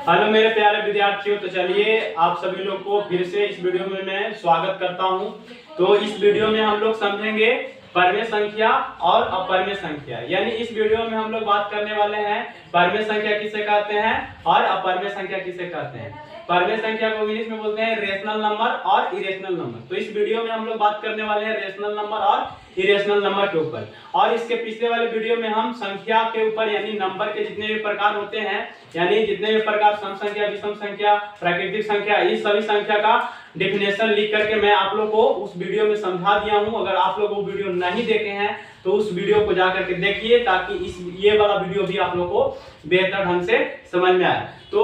Hello मेरे प्यारे विद्यार्थियों, तो चलिए आप सभी लोग को फिर से इस वीडियो में मैं स्वागत करता हूं। तो इस वीडियो में हम लोग समझेंगे परमेय संख्या और अपरमेय संख्या। यानी इस वीडियो में हम लोग बात करने वाले हैं परमेय संख्या किसे कहते हैं और अपरमेय संख्या किसे कहते हैं। परमेय संख्या को इंग्लिश में बोलते हैं रेशनल नंबर और इरेशनल नंबर। तो इस वीडियो में हम लोग बात करने वाले हैं रेशनल नंबर और इरेशनल नंबर के ऊपर। और इसके पिछले वाले वीडियो में हम संख्या के ऊपर यानी नंबर के जितने भी प्रकार होते हैं, यानी जितने भी प्रकार सम संख्या, विषम संख्या, प्राकृतिक संख्या, इस सभी संख्या का डेफिनेशन लिख करके मैं आप लोग को उस वीडियो में समझा दिया हूं। अगर आप लोग वो वीडियो नहीं देखे हैं तो उस वीडियो को जाकर के देखिए, ताकि ये वाला वीडियो भी आप लोग को बेहतर ढंग से समझ में आए। तो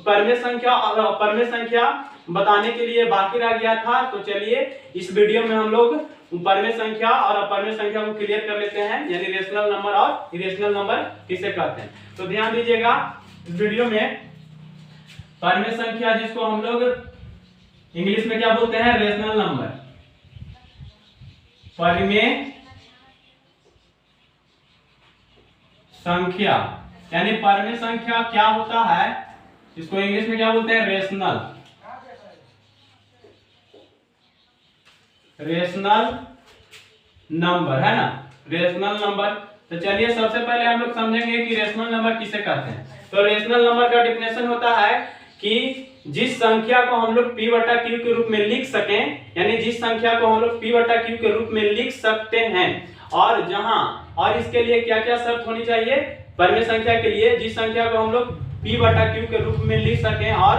परमेय संख्या और अपरमेय संख्या बताने के लिए बाकी रह गया था। तो चलिए इस वीडियो में हम लोग परमेय संख्या और अपरमेय संख्या को क्लियर कर लेते हैं, यानी रेशनल नंबर और इरेशनल नंबर किसे कहते हैं। तो ध्यान दीजिएगा, इस वीडियो में परमेय संख्या जिसको हम लोग इंग्लिश में क्या बोलते हैं, रेशनल नंबर, परमेय संख्या। यानी परमेय संख्या क्या होता है, इसको इंग्लिश में क्या बोलते हैं, रेशनल नंबर, है ना, रेशनल नंबर। तो चलिए सबसे पहले हम लोग समझेंगे कि रेशनल नंबर किसे कहते हैं। तो रेशनल नंबर का डेफिनेशन होता है कि जिस संख्या को हम लोग p बटा q के रूप में लिख सकें, यानी जिस संख्या को हम लोग p बटा q के रूप में लिख सकते हैं, और जहां, और इसके लिए क्या क्या शर्त होनी चाहिए परमेय संख्या के लिए, जिस संख्या को हम लोग p बटा q के रूप में लिख सकें और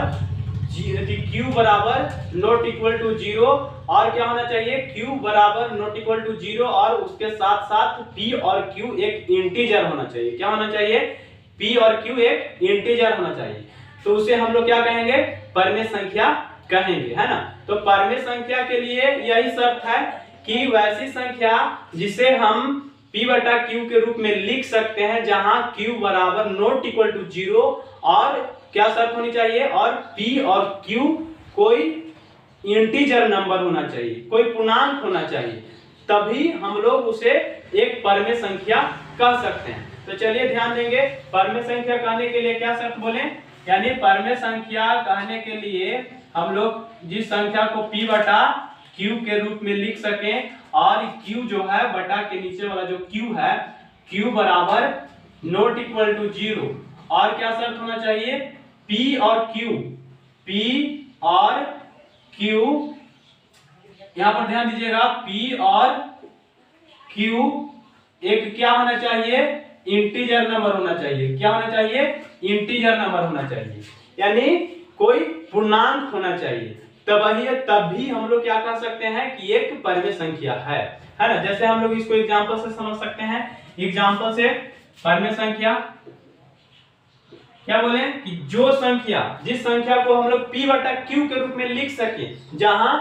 q बराबर नॉट इक्वल टू 0, और क्या होना चाहिए, q बराबर नॉट इक्वल टू 0 और उसके साथ साथ p और q एक इंटीजर होना चाहिए। क्या होना चाहिए, p और q एक इंटीजर होना चाहिए। तो उसे हम लोग क्या कहेंगे, परमेय संख्या कहेंगे, है ना। तो परमेय संख्या के लिए यही शर्त है कि वैसी संख्या जिसे हम p बटा q के रूप में लिख सकते हैं जहां q बराबर नॉट इक्वल टू 0, और क्या शर्त होनी चाहिए, और p और q कोई इंटीजर नंबर होना चाहिए, कोई पूर्णांक होना चाहिए, तभी हम लोग उसे एक परमेय संख्या कह सकते हैं। तो चलिए ध्यान देंगे, परमेय संख्या कहने के लिए क्या शर्त बोले, यानी परमेय संख्या कहने के लिए हम लोग जिस संख्या को p बटा q के रूप में लिख सकें, और q जो है बटा के नीचे वाला जो q है, q बराबर नॉट इक्वल टू 0, और क्या शर्त होना चाहिए, p और q, यहां पर ध्यान दीजिएगा, p और q एक क्या होना चाहिए, इंटीजर नंबर होना चाहिए। क्या होना चाहिए, इंटीजर नंबर होना चाहिए, यानी कोई पूर्णांक होना चाहिए, तभी हम लोग क्या कह सकते हैं कि एक परमेय संख्या है ना। जैसे हम लोग इसको एग्जांपल से समझ सकते हैं। एग्जांपल से परमेय संख्या क्या बोले कि जो संख्या, जिस संख्या को हम लोग p बटा q के रूप में लिख सके जहां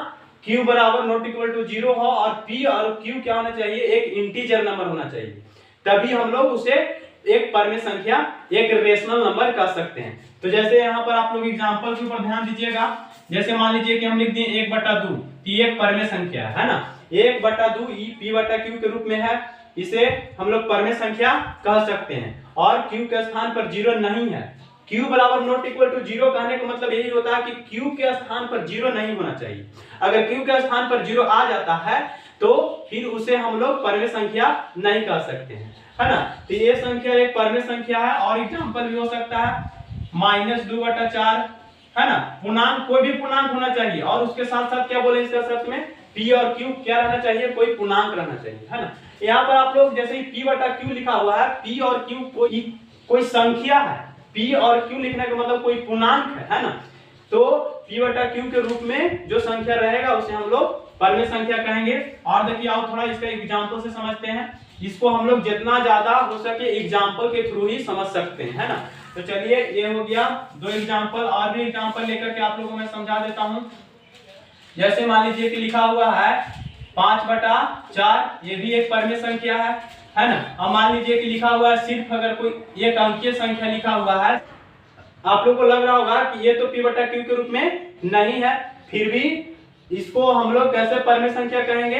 q बराबर नॉट इक्वल टू 0 हो और p और q क्या होना चाहिए, एक इंटीजर नंबर होना चाहिए, तभी हम लोग उसे एक परमेय संख्या, एक रेशनल नंबर कह सकते हैं। तो जैसे यहाँ पर आप लोग एग्जांपल के ऊपर ध्यान दीजिएगा, जैसे मान लीजिए कि हम लिख दिए 1/2, ये एक परमेय संख्या है ना, 1/2 p बटा q के रूप में है, इसे हम लोग परमेय संख्या कह सकते हैं। और q के स्थान पर 0 नहीं है, q बराबर नॉट इक्वल टू 0 कहने का मतलब यही होता है कि q के स्थान पर 0 नहीं होना चाहिए। अगर q के स्थान पर 0 आ जाता है तो फिर उसे हम लोग परमेय संख्या नहीं कह सकते हैं, है ना। तो ये संख्या एक परमेय संख्या है। और एग्जांपल भी हो सकता है -2/4, है ना, पूर्णांक, कोई भी पूर्णांक होना चाहिए, और उसके साथ साथ क्या बोले इसका शर्त में, p और q क्या रहना चाहिए, कोई पूर्णांक रहना चाहिए, है ना। यहाँ पर आप लोग जैसे ही p बटा q लिखा हुआ है, p और q कोई संख्या है, p और q लिखने का मतलब कोई पूर्णांक है ना। तो p बटा q के रूप में जो संख्या रहेगा उसे हम लोग परमेय संख्या कहेंगे। और देखिए आओ थोड़ा इसका एग्जांपल से समझते हैं, इसको हम लोग जितना ज्यादा हो सके एग्जांपल के थ्रू ही समझ सकते हैं, है ना। तो चलिए ये हो गया 2 एग्जांपल, और भी एग्जांपल लेकर के आप लोगों को मैं समझा देता हूं। जैसे मान लीजिए कि लिखा हुआ है 5/4, ये भी एक परमेय संख्या है ना। अब मान लीजिए कि लिखा हुआ है सिर्फ अगर कोई एक अंकीय संख्या लिखा हुआ है, आप लोग को लग रहा होगा कि ये तो p बटा q के रूप में नहीं है, फिर भी इसको हम लोग कैसे परमेय संख्या कहेंगे,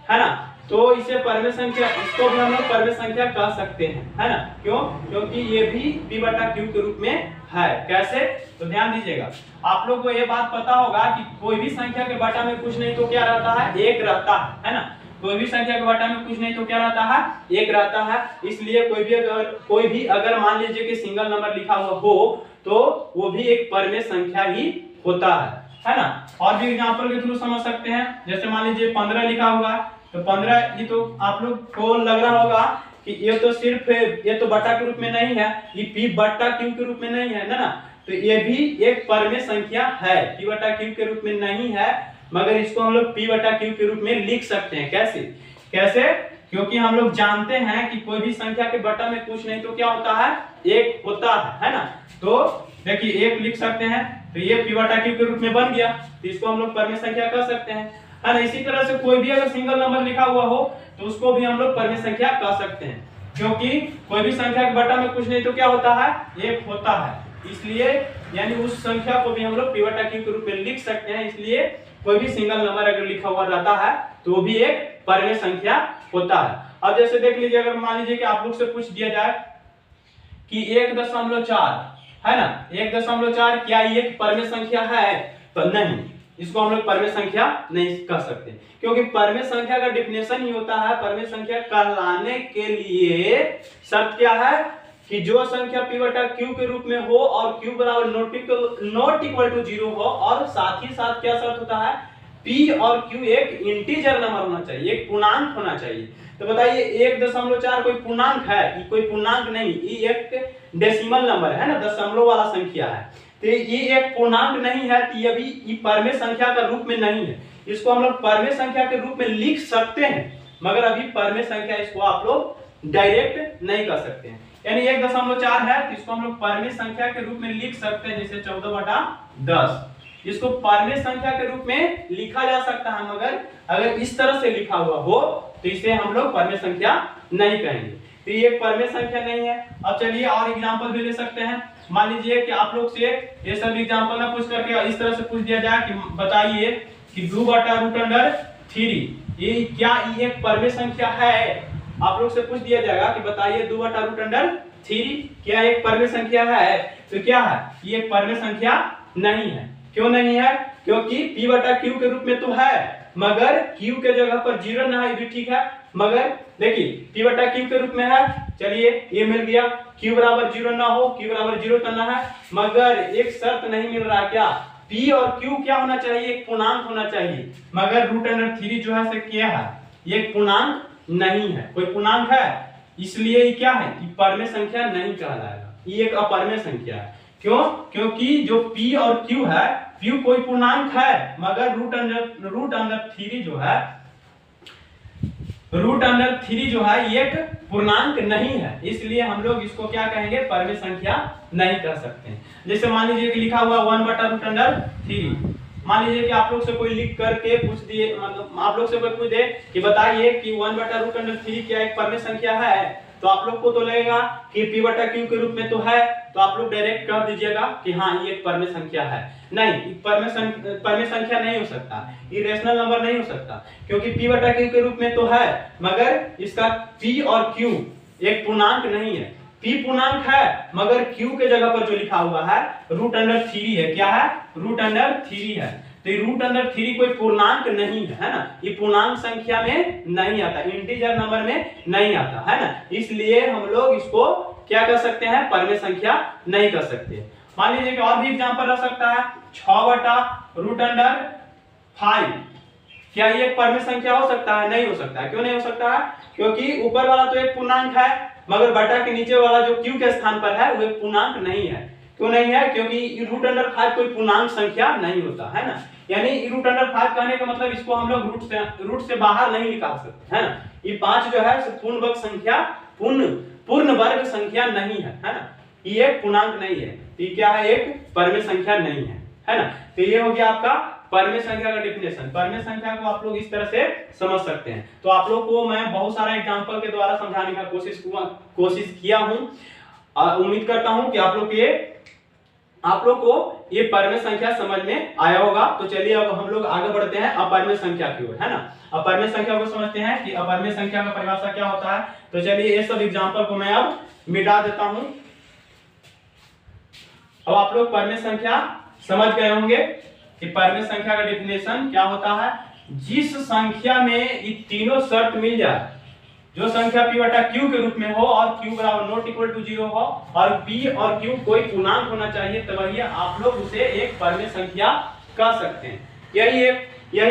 है ना। तो इसे परमेय संख्या, इसको भी हम लोग परमेय संख्या कह सकते हैं, है ना। क्यों? क्योंकि ये भी p बटा q के रूप में है। कैसे? तो ध्यान दीजिएगा, आप लोग को ये बात पता होगा कि कोई भी संख्या के बटा में कुछ नहीं तो क्या रहता है, एक रहता है ना। कोई भी संख्या के बटा में कुछ नहीं तो क्या रहता है, एक रहता है। इसलिए कोई भी अगर मान लीजिए कि सिंगल नंबर लिखा हुआ हो तो वो भी एक परमेय संख्या ही होता है ना। और भी एग्जांपल के थ्रू समझ सकते हैं, जैसे मान लीजिए 15 लिखा हुआ है, तो 15 ये तो आप लोग को लग रहा होगा कि ये तो सिर्फ ये तो बटा के रूप में नहीं है, ये p बटा q के रूप में नहीं है ना। तो ये भी एक परमेय संख्या है, p बटा q के रूप में नहीं है, मगर इसको हम लोग p बटा q के रूप में लिख सकते हैं। कैसे? कैसे? क्योंकि हम लोग जानते हैं कि कोई भी संख्या के बटा में कुछ नहीं तो क्या होता है, एक होता है ना। तो देखिए एक लिख सकते हैं, तो ये p बटा q के रूप में बन गया, तो इसको हम लोग परमेय संख्या कह सकते हैं, है ना। इसी तरह से कोई भी अगर सिंगल नंबर लिखा हुआ हो तो उसको भी हम लोग परमेय संख्या कह सकते हैं, क्योंकि कोई भी संख्या के बटा में कुछ नहीं तो क्या होता है, एक होता है। इसलिए यानी उस संख्या को भी हम लोग p बटा q के रूप में लिख सकते हैं। इसलिए कोई भी सिंगल नंबर अगर लिखा हुआ रहता है तो वो भी एक परमेय संख्या होता है। अब जैसे देख लीजिए, अगर मान लीजिए कि आप लोग से पूछ दिया जाए कि 1.4 है ना, 1.4 क्या ये परमेय संख्या है, तो नहीं, इसको हम लोग परमेय संख्या नहीं कह सकते, क्योंकि परमेय संख्या का डिफिनेशन ही होता है, परमेय संख्या कहलाने के लिए शर्त क्या है कि जो संख्या p बटा q के रूप में हो और q बराबर नॉट इक्वल टू 0 हो, और साथ ही साथ क्या शर्त होता है, p और q एक इंटीजर नंबर होना चाहिए, एक पूर्णांक होना चाहिए। तो बताइए 1.4 कोई पूर्णांक है? ये कोई पूर्णांक नहीं, ये एक डेसिमल नंबर है ना, दशमलव वाला संख्या है, तो ये एक पूर्णांक नहीं है, तो ये भी परमेय संख्या का रूप में नहीं है। इसको हम लोग परमेय संख्या के रूप में लिख सकते हैं, मगर अभी परमेय संख्या इसको आप लोग डायरेक्ट नहीं कर सकते हैं। यानी 1.4 है तो इसको हम लोग परमेय संख्या के रूप में लिख सकते हैं, जैसे 14/10 इसको परमेय संख्या के रूप में लिखा जा सकता है, मगर अगर इस तरह से लिखा हुआ हो तो इसे हम लोग परमेय संख्या नहीं कहेंगे, तो ये परमेय संख्या नहीं है। अब चलिए और एग्जांपल भी ले सकते हैं। मान लीजिए कि आप लोग से ये सब एग्जांपल ना पूछ करके इस तरह से पूछ दिया जाए कि बताइए कि 2/√3 ये क्या ये एक परमेय संख्या है। आप लोग से पूछ दिया जाएगा कि बताइए 2/√3 क्या एक परमेय संख्या है, तो क्या है, ये एक परमेय संख्या नहीं है। क्यों नहीं है? क्योंकि p बटा q के रूप में तो है, मगर q के जगह पर 0 ना है, ये भी ठीक है, मगर देखिए p बटा q के रूप में है, चलिए ये मिल गया, q बराबर 0 ना हो, q बराबर 0 करना है, मगर एक शर्त नहीं मिल रहा, क्या, p और q क्या होना चाहिए, एक पूर्णांक होना चाहिए, मगर √3 जो है से क्या है, ये एक पूर्णांक नहीं है, कोई पूर्णांक है, इसलिए ये क्या है कि परमेय संख्या नहीं कहलाएगा, ये एक अपरमेय संख्या है। क्यों? क्योंकि जो p और q है, p कोई पूर्णांक है, मगर √3 जो है ये एक पूर्णांक नहीं है, इसलिए हम लोग इसको क्या कहेंगे, परमेय संख्या नहीं कह सकते हैं। जैसे मान लीजिए कि लिखा हुआ 1/√3, मान लीजिए कि आप लोग से कोई लिख करके पूछ दिए, मतलब आप लोग से कोई पूछ दे कि बताइए कि 1/√3 क्या एक परमेय संख्या है, तो आप लोग को तो लगेगा कि p बटा q के रूप में तो है, तो आप लोग डायरेक्ट कह दीजिएगा कि हाँ ये एक परमेय संख्या है। नहीं, परमेय संख्या नहीं हो सकता, इरेशनल नंबर नहीं हो सकता, क्योंकि p बटा q के रूप में तो है, मगर इसका p और q एक पूर्णांक नहीं है। p पूर्णांक है, मगर q के जगह पर जो लिखा हुआ है √3 है, क्या है, √3 है, तो √3 कोई पूर्णांक नहीं है ना, ये पूर्णांक संख्या में नहीं आता, इंटीजर नंबर में नहीं आता है ना, इसलिए हम लोग इसको क्या कर सकते हैं, परमेय संख्या नहीं कर सकते। मान लीजिए कि और भी एग्जांपल रह सकता है, 6/√5 क्या ये एक परमेय संख्या हो सकता है? नहीं हो सकता है। क्यों नहीं हो सकता है? क्योंकि ऊपर वाला तो एक पूर्णांक है, मगर बटा के नीचे वाला जो q के स्थान पर है वो एक पूर्णांक नहीं है। क्यों नहीं है? क्योंकि √5 कोई पूर्णांक संख्या नहीं होता है ना, यानी √5 कहने का मतलब इसको हम लोग रूट से बाहर नहीं निकाल सकते है ना। ये 5 जो है पूर्ण वर्ग संख्या, पूर्ण वर्ग संख्या नहीं है ना, ये एक पूर्णांक नहीं है, ये क्या है, एक परमेय संख्या नहीं है ना। तो ये हो गया आपका परमेय संख्या का डिफिनेशन। परमेय संख्या को आप लोग इस तरह से समझ सकते हैं। तो आप लोग को मैं बहुत सारा एग्जांपल के द्वारा समझाने का कोशिश किया हूं। उम्मीद करता हूं कि आप लोग ये आप लोग को ये परमेय संख्या समझ में आया होगा। तो चलिए अब हम लोग आगे बढ़ते हैं अपरमेय संख्या की ओर, है ना। अपरमेय संख्या को समझते हैं कि अपरमेय संख्या का परिभाषा क्या होता है। तो चलिए ये सब एग्जांपल को मैं अब मिटा देता हूं। अब आप लोग परमेय संख्या समझ गए होंगे कि परमेय संख्या का डेफिनेशन क्या होता है। जिस संख्या में ये तीनों शर्त मिल जाए, जो संख्या p बटा q के रूप में हो और q बराबर नॉट इक्वल टू 0 हो और p और q कोई पूर्णांक होना चाहिए, तभी आप लोग उसे एक परमेय संख्या कह सकते हैं। यही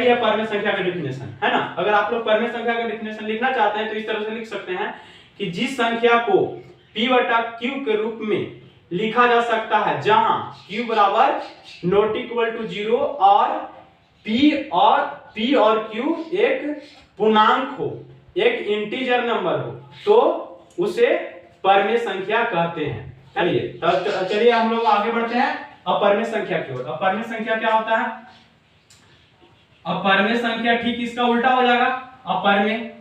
है परमेय संख्या का डेफिनेशन, है ना। अगर आप लोग परमेय संख्या का डेफिनेशन लिखना चाहते हैं तो इस तरह से लिख सकते हैं कि जिस संख्या को p बटा q के रूप में लिखा जा सकता है जहां q बराबर नॉट इक्वल टू 0 और p और q एक पूर्णांक हो, एक इंटीजर नंबर हो, तो उसे परमेय संख्या कहते हैं। चलिए हम लोग आगे बढ़ते हैं अपरमेय संख्या की ओर। अपरमेय संख्या क्या होता है। अपरमेय संख्या ठीक इसका उल्टा हो जाएगा। अपरमेय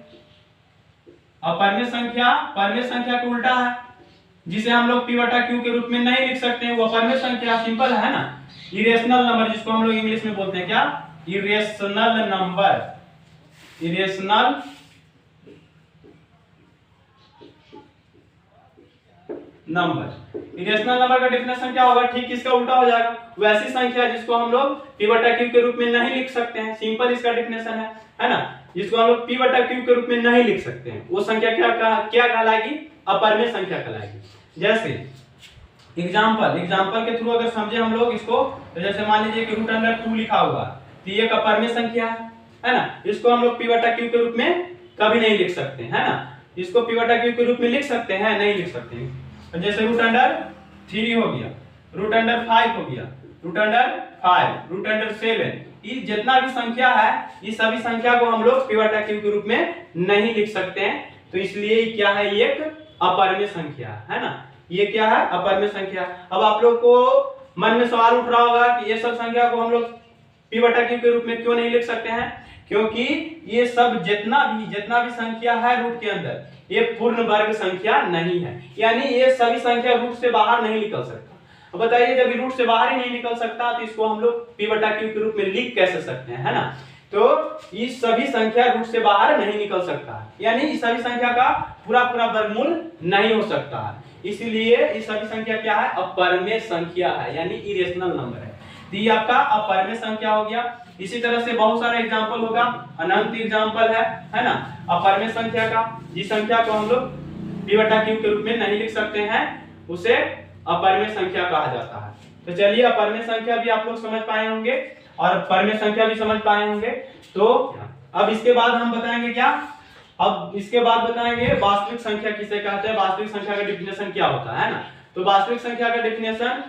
संख्या परमेय संख्या का उल्टा है, जिसे हम लोग p बटा q के रूप में नहीं लिख सकते हैं। वो अपरमेय संख्या सिंपल है ना, इरेशनल नंबर, जिसको हम लोग इंग्लिश में बोलते हैं क्या, इरेशनल नंबर। इरेशनल नंबर का डेफिनेशन क्या होगा, ठीक इसका उल्टा हो जाएगा। वैसी संख्या जिसको हम लोग p बटा q के रूप में नहीं लिख सकते हैं, सिंपल इसका डेफिनेशन है ना। जिसको हम लोग p बटा q के रूप में नहीं लिख सकते हैं, वो संख्या क्या कहलाएगी, अपरमेय संख्या कहलाएगी। जैसे एग्जांपल के थ्रू अगर समझे हम लोग इसको, तो जैसे मान लीजिए कि √2 लिखा हुआ, तो ये एक अपरमेय संख्या है ना। इसको हम लोग p बटा q के रूप में कभी नहीं लिख सकते, है ना। इसको p बटा q के रूप में लिख सकते हैं, नहीं लिख सकते हैं। जैसे √3 हो गया, √5 हो गया, √5, √7, ये जितना भी संख्या है, ये सभी संख्या को हम लोग p बटा q के रूप में नहीं लिख सकते हैं। तो इसलिए क्या है, ये एक अपरमेय संख्या है ना। ये क्या है, अपरमेय संख्या। अब आप लोग को मन में सवाल उठ रहा होगा कि ये सब संख्या को हम लोग p बटा q के रूप में क्यों नहीं लिख सकते हैं, क्योंकि ये सब जितना भी संख्या है रूट के अंदर, ये पूर्ण वर्ग संख्या नहीं है, यानी ये सभी संख्या रूट से बाहर नहीं निकल सकता। अब बताइए, जब रूट से बाहर ही नहीं निकल सकता तो इसको हम लोग p बटा q के रूप में लिख कैसे सकते हैं, है ना। तो ये सभी संख्या रूट से बाहर नहीं निकल सकता है, यानी इस सभी संख्या का पूरा वर्गमूल नहीं हो सकता है। इसलिए इस सभी संख्या क्या है, अपरमेय संख्या है, यानी इरेशनल नंबर है। तो ये आपका अपरमेय संख्या हो गया। इसी तरह से बहुत सारा एग्जांपल होगा, अनंत एग्जांपल है ना अपरमेय संख्या का। जिस संख्या को हम लोग p बटा q के रूप में नहीं लिख सकते हैं, उसे अपरमेय संख्या कहा जाता है। तो चलिए अपरमेय संख्या भी आप लोग समझ पाए होंगे और परमेय संख्या भी समझ पाए होंगे। तो अब इसके बाद हम बताएंगे क्या, अब इसके बाद बताएंगे वास्तविक संख्या किसे कहते हैं, वास्तविक संख्या का डेफिनेशन क्या होता है ना। तो वास्तविक संख्या का डेफिनेशन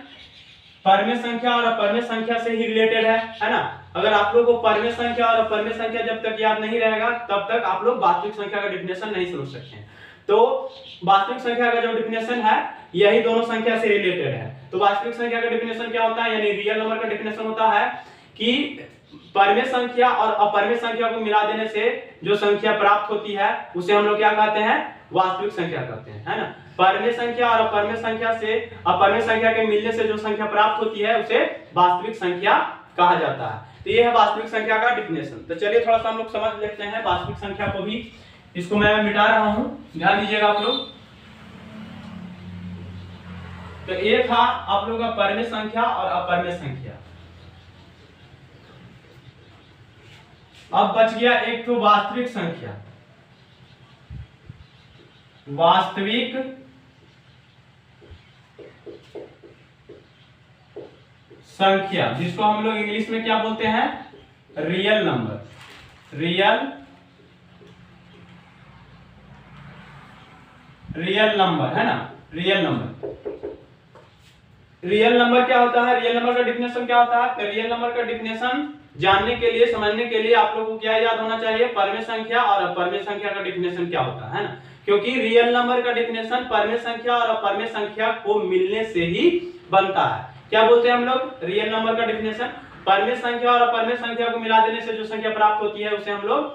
परमेय संख्या और अपरमेय संख्या से ही रिलेटेड है ना। अगर आप लोगों को परमेय संख्या और अपरमेय संख्या जब तक याद नहीं रहेगा, तब तक आप लोग वास्तविक संख्या का डेफिनेशन नहीं समझ सकते हैं। तो वास्तविक संख्या का जो डेफिनेशन है, यही दोनों संख्या से रिलेटेड है। तो वास्तविक संख्या का डेफिनेशन क्या होता है, यानी रियल नंबर का डेफिनेशन होता है कि परमेय संख्या और अपरमेय संख्या को मिला देने से जो संख्या प्राप्त होती है, उसे हम लोग क्या कहते हैं, वास्तविक संख्या कहते हैं, है ना। परमेय संख्या और अपरमेय संख्या से, अपरमेय संख्या के मिलने से जो संख्या प्राप्त होती है, उसे वास्तविक संख्या कहा जाता है। तो ये है वास्तविक संख्या का डेफिनेशन। तो चलिए थोड़ा सा हम लोग समझ लेते हैं वास्तविक संख्या को भी। इसको मैं मिटा रहा हूं, ध्यान दीजिएगा आप लोग। तो ये था आप लोगों का परमेय संख्या और अपरमेय संख्या। अब बच गया एक तो वास्तविक संख्या, वास्तविक संख्या, जिसको हम लोग इंग्लिश में क्या बोलते हैं, रियल नंबर। रियल नंबर है ना, रियल नंबर क्या होता है, रियल नंबर का डेफिनेशन क्या होता है। तो रियल नंबर का डेफिनेशन जानने के लिए, समझने के लिए आप लोगों को क्या याद होना चाहिए, परमेय संख्या और अपरमेय संख्या का डेफिनेशन क्या होता है ना। क्योंकि रियल नंबर का डेफिनेशन परमेय संख्या और अपरमेय संख्या को मिलने से ही बनता है। क्या बोलते हैं हम लोग, रियल नंबर का डेफिनेशन, परमेय संख्या और अपरमेय संख्या को मिला देने से जो संख्या प्राप्त होती है, उसे हम लोग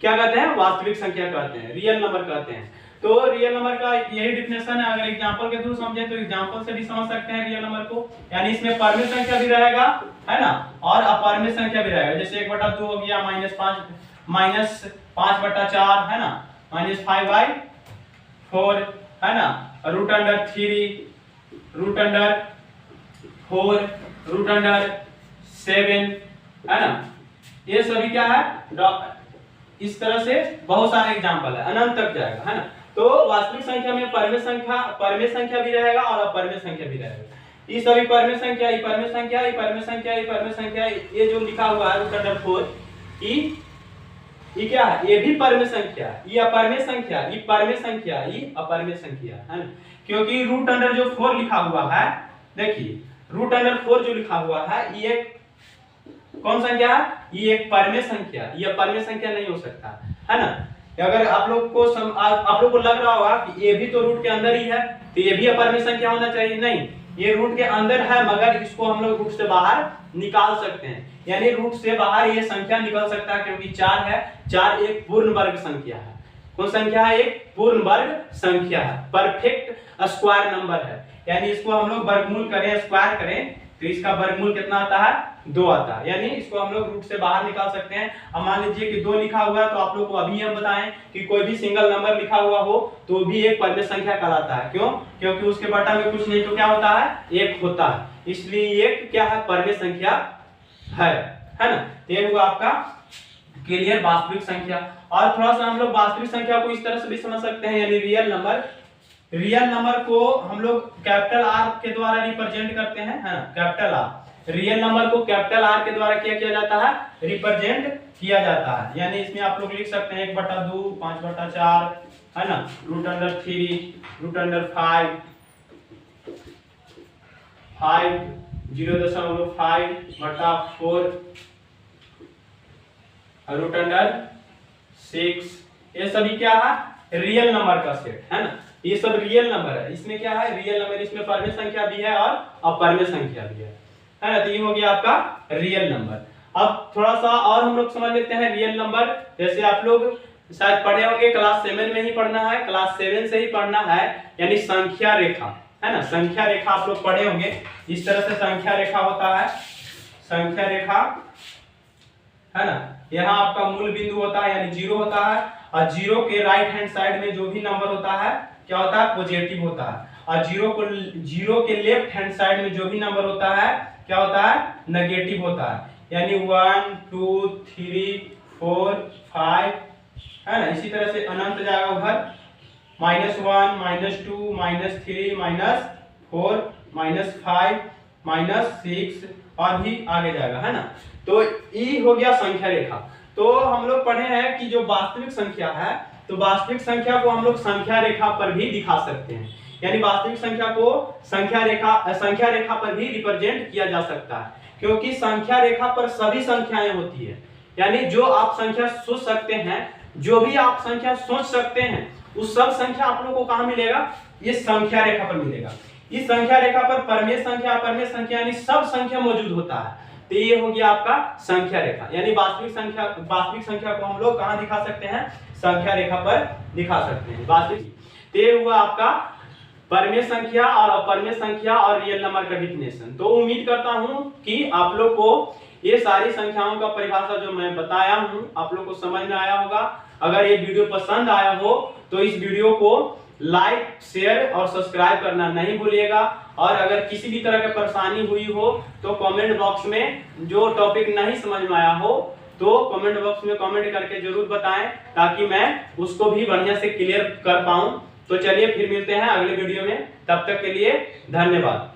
क्या कहते हैं, वास्तविक संख्या कहते हैं, रियल नंबर कहते हैं। तो रियल नंबर का यही डिफिनेशन है। अगर एग्जांपल के थ्रू समझे तो एग्जांपल से भी समझ सकते हैं रियल नंबर को, यानी इसमें परमेय संख्या भी रहेगा, है ना, और अपरमेय संख्या भी रहेगा। जैसे 1/2 हो गया, -5/4, है ना, -5/4, है ना, √3, √4, √7, है ना, ये सभी क्या है, इस तरह से बहुत सारे एग्जांपल है, अनंत तक जाएगा, है ना। तो वास्तविक संख्या में परमेय संख्या भी रहेगा और अपरमेय संख्या भी रहेगा। ये सभी परमेय संख्या, ये परमेय संख्या, ये परमेय संख्या, ये परमेय संख्या, ये जो लिखा हुआ है √4, ये क्या है, ये भी परमेय संख्या, ये अपरमेय संख्या, ये परमेय संख्या, ये अपरमेय संख्या, है ना। क्योंकि √4 लिखा हुआ है, देखिए √4 जो लिखा हुआ है ये कौन संख्या है, ये एक परमेय संख्या, ये अपरमेय संख्या नहीं हो सकता, है ना। अगर आप लोग को लग रहा होगा कि ये भी तो रूट के अंदर ही है, तो ये भी अपरमेय संख्या होना चाहिए, नहीं, ये रूट के अंदर है, मगर इसको हम लोग रूट से बाहर निकाल सकते हैं, यानी रूट से बाहर ये संख्या निकल सकता है, क्योंकि 4 है, 4 एक पूर्ण वर्ग संख्या है। कौन संख्या है, एक पूर्ण वर्ग संख्या है, परफेक्ट स्क्वायर नंबर है, यानी इसको हम लोग वर्गमूल करें, स्क्वायर करें, तो इसका वर्गमूल कितना आता है, 2 आता है, यानी इसको हम लोग रूट से बाहर निकाल सकते हैं। अब मान लीजिए कि 2 लिखा हुआ है, तो आप लोग को अभी हम बताएं कि कोई भी सिंगल नंबर लिखा हुआ हो तो भी एक परमेय संख्या कहलाता है। क्यों? क्योंकि उसके बटा में कुछ नहीं तो क्या होता है, 1 होता है, इसलिए एक क्या है, परमेय संख्या है ना। ये हुआ आपका क्लियर वास्तविक संख्या। और थोड़ा सा हम लोग वास्तविक संख्या को इस तरह से भी समझ सकते हैं, यानी रियल नंबर को हम लोग कैपिटल आर के द्वारा रिप्रेजेंट करते हैं, है ना, कैपिटल आर। रियल नंबर को कैपिटल आर के द्वारा क्या किया जाता है, रिप्रेजेंट किया जाता है, यानी इसमें आप लोग लिख सकते हैं 1/2, 5/4, है ना, √3, √5, 0.5/4, √6। ये सभी क्या है, रियल नंबर का सेट, है ना, ये सब रियल नंबर है। इसमें क्या है, रियल नंबर, इसमें परमेय संख्या भी है और अपरमेय संख्या भी है ना। तो ये हो गया आपका रियल नंबर। अब थोड़ा सा और हम लोग समझ लेते हैं रियल नंबर। जैसे आप लोग शायद पढ़े होंगे, क्लास 7 में ही पढ़ना है, क्लास 7 से ही पढ़ना है, यानी संख्या रेखा, है ना, संख्या रेखा आप लोग पढ़े होंगे। इस तरह से संख्या रेखा होता है, संख्या रेखा, है ना। यहाँ आपका मूल बिंदु होता है, यानी 0 होता है, और 0 के राइट हैंड साइड में जो भी नंबर होता है क्या होता है, पॉजिटिव होता है, और 0 के लेफ्ट हैंड साइड में जो भी नंबर होता है क्या होता है, नेगेटिव होता है, यानी 1 2 3 4 5, है ना। इसी तरह से अनंत जाएगा उधर, -1 -2 -3 -4 -5 -6 और भी आगे जाएगा, है ना। तो ये हो गया संख्या रेखा। तो हम लोग पढ़े हैं कि जो वास्तविक संख्या है, तो वास्तविक संख्या को हम लोग संख्या रेखा पर भी दिखा सकते हैं, यानी वास्तविक संख्या को संख्या रेखा पर भी रिप्रेजेंट किया जा सकता है, क्योंकि संख्या रेखा पर सभी संख्याएं होती है, यानी जो आप संख्या सोच सकते हैं, जो भी आप संख्या सोच सकते हैं, उस सब संख्या आप लोगों को कहां मिलेगा, ये संख्या रेखा पर मिलेगा। इस संख्या रेखा पर परमेय संख्या, अपरमेय संख्या, यानी सब संख्या मौजूद होता है। तो ये हो गया आपका संख्या रेखा, यानी वास्तविक संख्या को हम लोग कहां दिखा सकते हैं, संख्या रेखा पर दिखा सकते हैं वास्तविक। तो ये हुआ आपका परमेय संख्या और अपरमेय संख्या और रियल नंबर का डिफिनेशन। तो उम्मीद करता हूं कि आप लोग को ये सारी संख्याओं का परिभाषा जो मैं बताया हूं आप लोग को समझ में आया होगा। अगर ये वीडियो पसंद आया हो तो इस वीडियो को लाइक, शेयर और सब्सक्राइब करना नहीं भूलिएगा। और अगर किसी भी तरह की परेशानी हुई हो तो कमेंट बॉक्स में जो टॉपिक नहीं समझ में आया हो तो कमेंट बॉक्स में कमेंट करके जरूर बताएं, ताकि मैं उसको भी बढ़िया से क्लियर कर पाऊं। तो चलिए फिर मिलते हैं अगले वीडियो में, तब तक के लिए धन्यवाद।